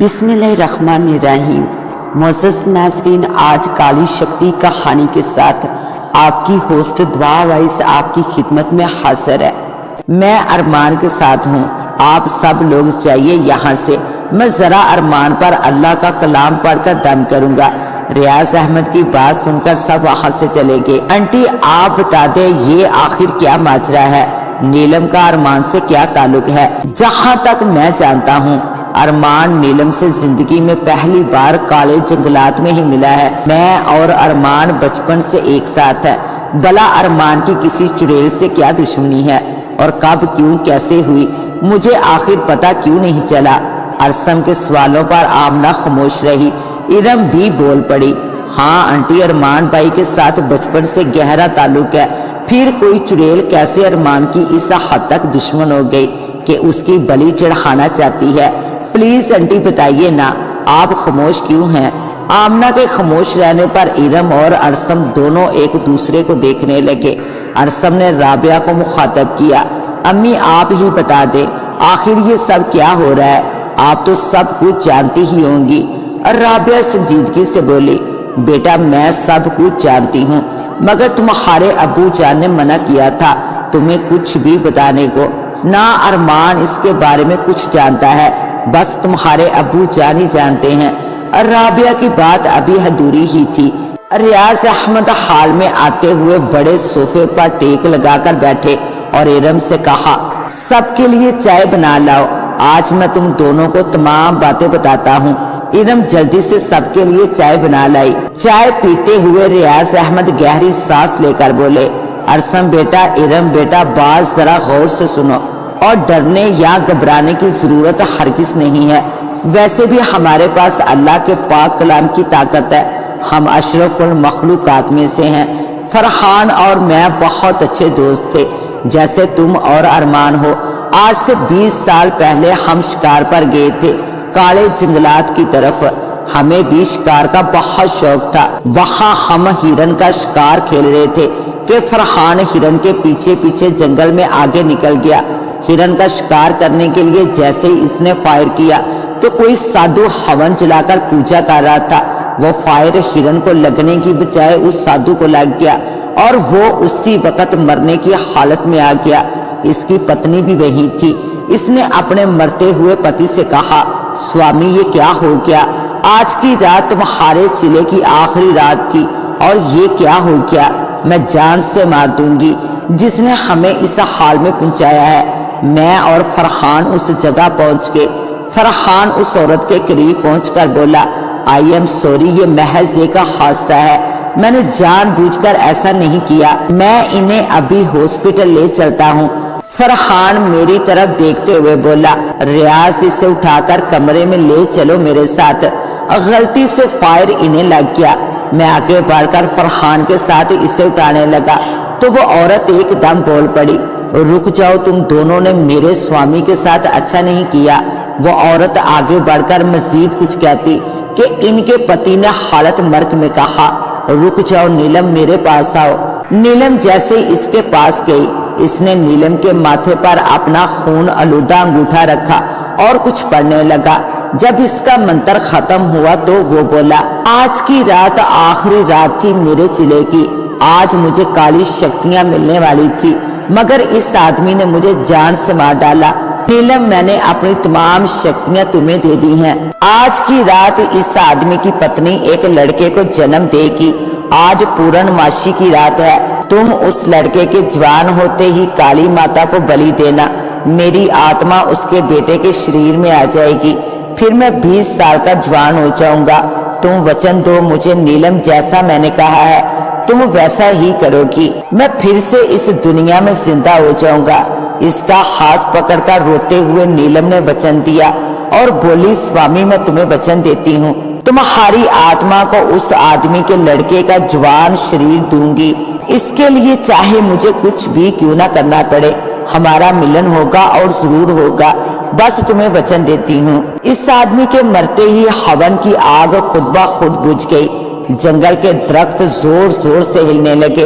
बिस्मिल्लाहिर्रहमानिर्रहीम। मुअज़्ज़ज़ नाज़रीन, आज काली शक्ति कहानी के साथ आपकी होस्ट दुआ वाइस आपकी खिदमत में हाजिर है। मैं अरमान के साथ हूँ। आप सब लोग जाइए यहाँ से। मैं जरा अरमान पर अल्लाह का कलाम पढ़कर दम करूँगा। रियाज अहमद की बात सुनकर सब वहाँ से चले गए। आंटी आप बता दे ये आखिर क्या माजरा है? नीलम का अरमान से क्या ताल्लुक है? जहाँ तक मैं जानता हूँ अरमान नीलम से जिंदगी में पहली बार काले जंगलात में ही मिला है। मैं और अरमान बचपन से एक साथ है। भला अरमान की किसी चुड़ैल से क्या दुश्मनी है और कब क्यों कैसे हुई मुझे आखिर पता क्यों नहीं चला। अरसम के सवालों पर आमना खामोश रही। इरम भी बोल पड़ी, हाँ आंटी, अरमान भाई के साथ बचपन से गहरा ताल्लुक है। फिर कोई चुड़ैल कैसे अरमान की इस हद तक दुश्मन हो गई कि उसकी बलि चढ़ाना चाहती है? प्लीज आंटी बताइए ना, आप खामोश क्यों हैं? आमना के खामोश रहने पर इरम और अरसम दोनों एक दूसरे को देखने लगे। अरसम ने राबिया को मुखातब किया, अम्मी आप ही बता दे आखिर ये सब क्या हो रहा है? आप तो सब कुछ जानती ही होंगी। राबिया संजीदगी से बोली, बेटा मैं सब कुछ जानती हूँ, मगर तुम्हारे अबू जान ने मना किया था तुम्हें कुछ भी बताने को। ना अरमान इसके बारे में कुछ जानता है, बस तुम्हारे अबू जान ही जानते हैं। राबिया की बात अभी अधूरी ही थी। रियाज अहमद हाल में आते हुए बड़े सोफे पर टेक लगाकर बैठे और इरम से कहा, सबके लिए चाय बना लाओ, आज मैं तुम दोनों को तमाम बातें बताता हूँ। इरम जल्दी से सबके लिए चाय बना लाई। चाय पीते हुए रियाज अहमद गहरी सांस लेकर बोले, अरसम बेटा, इरम बेटा, बात जरा गौर से सुनो और डरने या घबराने की जरूरत हरगिज नहीं है। वैसे भी हमारे पास अल्लाह के पाक कलाम की ताकत है। हम अशरफुल मखलूकात में से हैं। फरहान और मैं बहुत अच्छे दोस्त थे, जैसे तुम और अरमान हो। आज से 20 साल पहले हम शिकार पर गए थे काले जंगलात की तरफ। हमें भी शिकार का बहुत शौक था। वहाँ हम हिरन का शिकार खेल रहे थे कि फरहान हिरन के पीछे पीछे जंगल में आगे निकल गया। हिरन का शिकार करने के लिए जैसे ही इसने फायर किया तो कोई साधु हवन जलाकर पूजा कर रहा था। वो फायर हिरन को लगने की बजाय उस साधु को लग गया और वो उसी वक्त मरने की हालत में आ गया। इसकी पत्नी भी वही थी। इसने अपने मरते हुए पति से कहा, स्वामी ये क्या हो गया? आज की रात तुम्हारे चिले की आखिरी रात थी और ये क्या हो गया? मैं जान से मार दूंगी जिसने हमें इस हाल में पहुंचाया है। मैं और फरहान उस जगह पहुंच गए। फरहान उस औरत के करीब पहुंचकर बोला, आई एम सॉरी, ये महज एक हादसा है, मैंने जानबूझकर ऐसा नहीं किया। मैं इन्हें अभी हॉस्पिटल ले चलता हूँ। फरहान मेरी तरफ देखते हुए बोला, रियाज इसे उठाकर कमरे में ले चलो मेरे साथ। गलती से फायर इन्हें लग गया। मैं आगे बढ़कर फरहान के साथ इसे उठाने लगा तो वो औरत एकदम बोल पड़ी, रुक जाओ, तुम दोनों ने मेरे स्वामी के साथ अच्छा नहीं किया। वो औरत आगे बढ़कर मजीद कुछ कहती कि इनके पति ने हालत मर्क में कहा, रुक जाओ नीलम, मेरे पास आओ। नीलम जैसे इसके पास गई, इसने नीलम के माथे पर अपना खून आलूदा अंगूठा रखा और कुछ पढ़ने लगा। जब इसका मंत्र खत्म हुआ तो वो बोला, आज की रात आखिरी रात थी मेरे चिले की। आज मुझे काली शक्तियाँ मिलने वाली थी, मगर इस आदमी ने मुझे जान से मार डाला। नीलम, मैंने अपनी तमाम शक्तियाँ तुम्हें दे दी हैं। आज की रात इस आदमी की पत्नी एक लड़के को जन्म देगी। आज पूर्णमासी की रात है। तुम उस लड़के के जवान होते ही काली माता को बलि देना। मेरी आत्मा उसके बेटे के शरीर में आ जाएगी। फिर मैं 20 साल का जवान हो जाऊंगा। तुम वचन दो मुझे नीलम, जैसा मैंने कहा है तुम वैसा ही करोगी। मैं फिर से इस दुनिया में जिंदा हो जाऊंगा। इसका हाथ पकड़कर रोते हुए नीलम ने वचन दिया और बोली, स्वामी मैं तुम्हें वचन देती हूँ, तुम्हारी आत्मा को उस आदमी के लड़के का जवान शरीर दूंगी। इसके लिए चाहे मुझे कुछ भी क्यों ना करना पड़े, हमारा मिलन होगा और जरूर होगा। बस तुम्हें वचन देती हूँ। इस आदमी के मरते ही हवन की आग खुद ब खुद बुझ गई। जंगल के दरख्त जोर जोर से हिलने लगे।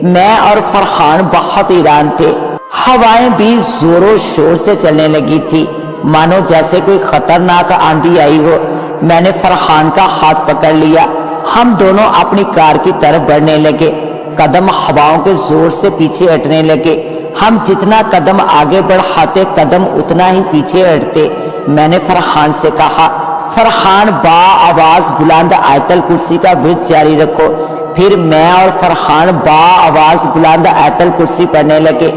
मैं और फरहान बहुत हैरान थे। हवाएं भी जोरों शोर से चलने लगी थी। मानो जैसे कोई खतरनाक आंधी आई हो। मैंने फरहान का हाथ पकड़ लिया। हम दोनों अपनी कार की तरफ बढ़ने लगे। कदम हवाओं के जोर से पीछे हटने लगे। हम जितना कदम आगे बढ़ाते कदम उतना ही पीछे हटते। मैंने फरहान से कहा, फरहान बा आवाज बुलंद आयतल कुर्सी का विर्द जारी रखो। फिर मैं और फरहान बा आवाज बुलंद आयतल कुर्सी पढ़ने लगे।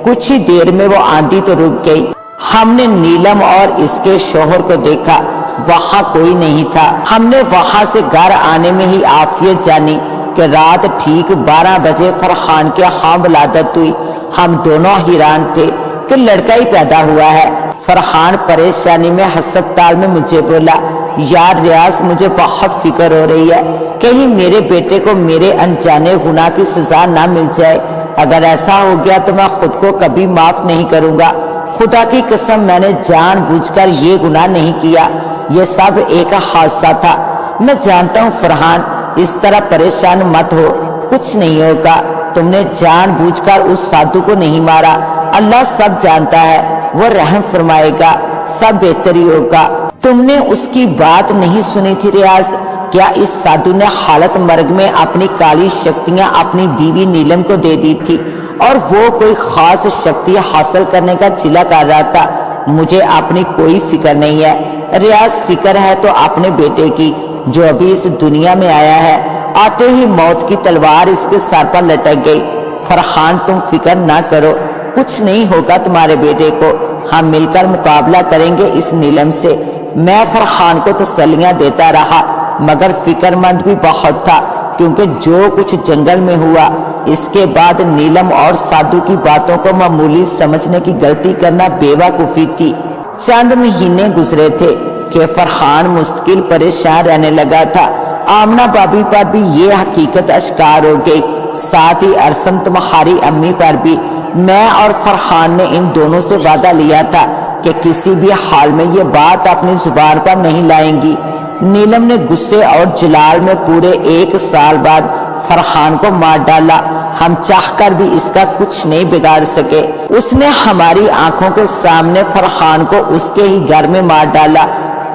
कुछ ही देर में वो आंधी तो रुक गई। हमने नीलम और इसके शोहर को देखा, वहां कोई नहीं था। हमने वहां से घर आने में ही आफियत जानी कि रात ठीक 12 बजे फरहान के यहाँ वलादत हुई। हम दोनों हैरान थे कि लड़का ही पैदा हुआ है। फरहान परेशानी में अस्पताल में मुझे बोला, यार रियाज मुझे बहुत फिक्र हो रही है, कहीं मेरे बेटे को मेरे अनजाने गुनाह की सजा ना मिल जाए। अगर ऐसा हो गया तो मैं खुद को कभी माफ नहीं करूंगा। खुदा की कसम मैंने जानबूझकर ये गुनाह नहीं किया, ये सब एक हादसा था। मैं जानता हूँ फरहान, इस तरह परेशान मत हो, कुछ नहीं होगा। तुमने जानबूझकर उस साधु को नहीं मारा। अल्लाह सब जानता है, वो रहम फरमाएगा, सब बेहतरी होगा। तुमने उसकी बात नहीं सुनी थी रियाज? क्या इस साधु ने हालत मर्ग में अपनी काली शक्तियां अपनी बीवी नीलम को दे दी थी और वो कोई खास शक्ति हासिल करने का चिल्ला कर रहा था? मुझे अपनी कोई फिक्र नहीं है रियाज, फिक्र है तो अपने बेटे की जो अभी इस दुनिया में आया है। आते ही मौत की तलवार इसके सर पर लटक गई। फरहान तुम फिक्र ना करो, कुछ नहीं होगा तुम्हारे बेटे को। हम मिलकर मुकाबला करेंगे इस नीलम से। मैं फरहान को तसल्लियां देता रहा, मगर फिक्रमंद भी बहुत था, क्योंकि जो कुछ जंगल में हुआ इसके बाद नीलम और साधु की बातों को मामूली समझने की गलती करना बेवकूफी थी। चंद महीने गुजरे थे कि फरहान मुश्किल परेशान रहने लगा था। आमना भाभी पर भी ये हकीकत अश्कार हो गई, साथ ही अरसम तुम्हारी अम्मी पर भी। मैं और फरहान ने इन दोनों से वादा लिया था कि किसी भी हाल में ये बात अपनी जुबान पर नहीं लाएंगी। नीलम ने गुस्से और जलाल में पूरे 1 साल बाद फरहान को मार डाला। हम चाहकर भी इसका कुछ नहीं बिगाड़ सके। उसने हमारी आंखों के सामने फरहान को उसके ही घर में मार डाला।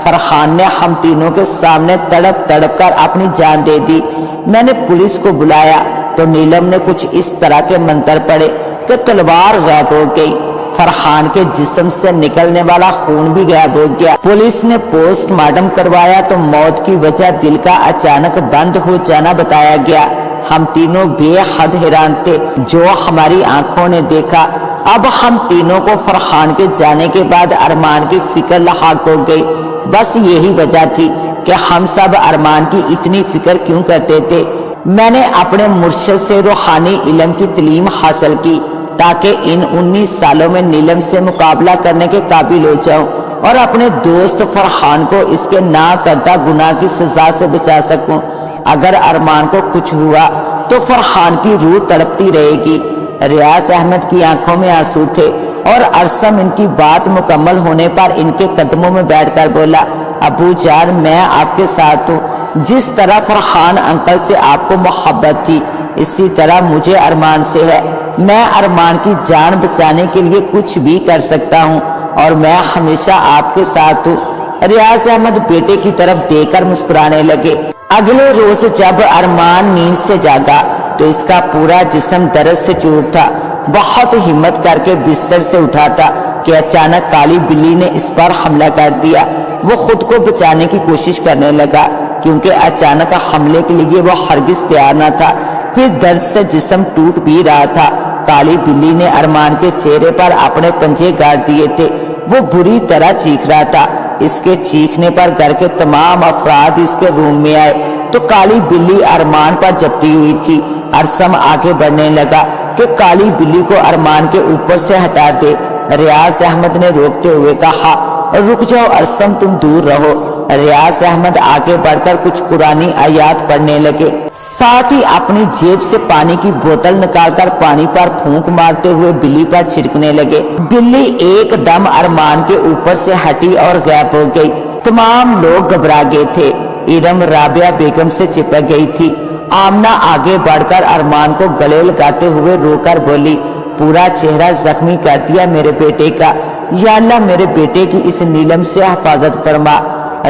फरहान ने हम तीनों के सामने तड़प तड़प कर अपनी जान दे दी। मैंने पुलिस को बुलाया तो नीलम ने कुछ इस तरह के मंत्र पढ़े कि तलवार गायब हो गई। फरहान के जिस्म से निकलने वाला खून भी गायब हो गया। पुलिस ने पोस्टमार्टम करवाया तो मौत की वजह दिल का अचानक बंद हो जाना बताया गया। हम तीनों बेहद हैरान थे जो हमारी आंखों ने देखा। अब हम तीनों को फरहान के जाने के बाद अरमान की फिक्र लाहक हो गई। बस यही वजह थी कि हम सब अरमान की इतनी फिक्र क्यों करते थे। मैंने अपने मुर्शिद से रूहानी इल्म की तालीम हासिल की ताकि इन 19 सालों में नीलम से मुकाबला करने के काबिल हो जाऊं और अपने दोस्त फरहान को इसके ना करता गुनाह की सजा से बचा सकूं। अगर अरमान को कुछ हुआ तो फरहान की रूह तड़पती रहेगी। रियाज अहमद की आंखों में आंसू थे और अरसम इनकी बात मुकम्मल होने पर इनके कदमों में बैठकर बोला, अबू जान मैं आपके साथ हूँ। जिस तरह फरहान अंकल से आपको मोहब्बत थी इसी तरह मुझे अरमान से है। मैं अरमान की जान बचाने के लिए कुछ भी कर सकता हूँ और मैं हमेशा आपके साथ हूँ। रियाज अहमद बेटे की तरफ देखकर मुस्कुराने लगे। अगले रोज जब अरमान नींद से जागा तो इसका पूरा जिस्म दर्द से चूर था। बहुत हिम्मत करके बिस्तर से उठा था कि अचानक काली बिल्ली ने इस पर हमला कर दिया। वो खुद को बचाने की कोशिश करने लगा क्योंकि अचानक हमले के लिए वो हरगिज तैयार न था। फिर दर्द से जिस्म टूट भी रहा था। काली बिल्ली ने अरमान के चेहरे पर अपने पंजे गाड़ दिए थे। वो बुरी तरह चीख रहा था। इसके चीखने पर घर के तमाम अफराद इसके रूम में आए तो काली बिल्ली अरमान पर झपटी हुई थी। अरसम आगे बढ़ने लगा कि काली बिल्ली को अरमान के ऊपर से हटा दे। रियाज अहमद ने रोकते हुए कहा, रुक जाओ अरसम, तुम दूर रहो। रियाज अहमद आगे बढ़कर कुछ कुरानी आयात पढ़ने लगे, साथ ही अपनी जेब से पानी की बोतल निकालकर पानी पर फूंक मारते हुए बिल्ली पर छिड़कने लगे। बिल्ली एकदम अरमान के ऊपर से हटी और गायब हो गई। तमाम लोग घबरा गए थे। इरम राबिया बेगम से चिपक गई थी। आमना आगे बढ़कर अरमान को गले लगाते हुए रोकर बोली, पूरा चेहरा जख्मी कर दिया मेरे बेटे का। یا اللہ میرے بیٹے کی اس نیلم سے حفاظت فرما۔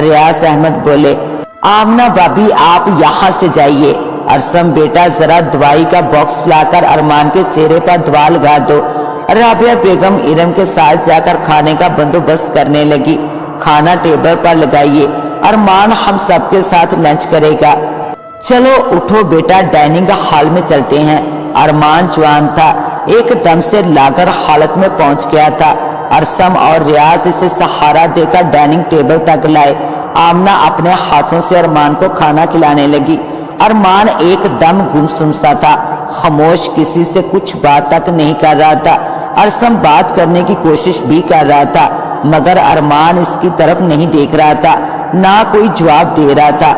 ریاض احمد بولے آمنہ بھابی آپ یہاں سے جائیے، ارسم بیٹا ذرا دوائی کا باکس لا کر ارمان کے چہرے پر دوا لگا دو۔ رابعہ بیگم ارم کے ساتھ جا کر کھانے کا بندوبست کرنے لگی۔ کھانا ٹیبل پر لگائیے، ارمان ہم سب کے ساتھ لنچ کرے گا۔ چلو اٹھو بیٹا ڈائننگ ہال میں چلتے ہیں۔ ارمان جوان تھا، ایک دم سے لاغر حالت میں پہنچ گیا تھا۔ ارسم اور ریاض اسے سہارا دے کر ڈائننگ ٹیبل تک لائے۔ آمنہ اپنے ہاتھوں سے ارمان کو کھانا کھلانے لگی۔ ارمان ایک دم گمسم سا تھا، خاموش، کسی سے کچھ بات تک نہیں کر رہا تھا۔ ارسم بات کرنے کی کوشش بھی کر رہا تھا، مگر ارمان اس کی طرف نہیں دیکھ رہا تھا، نہ کوئی جواب دے رہا تھا۔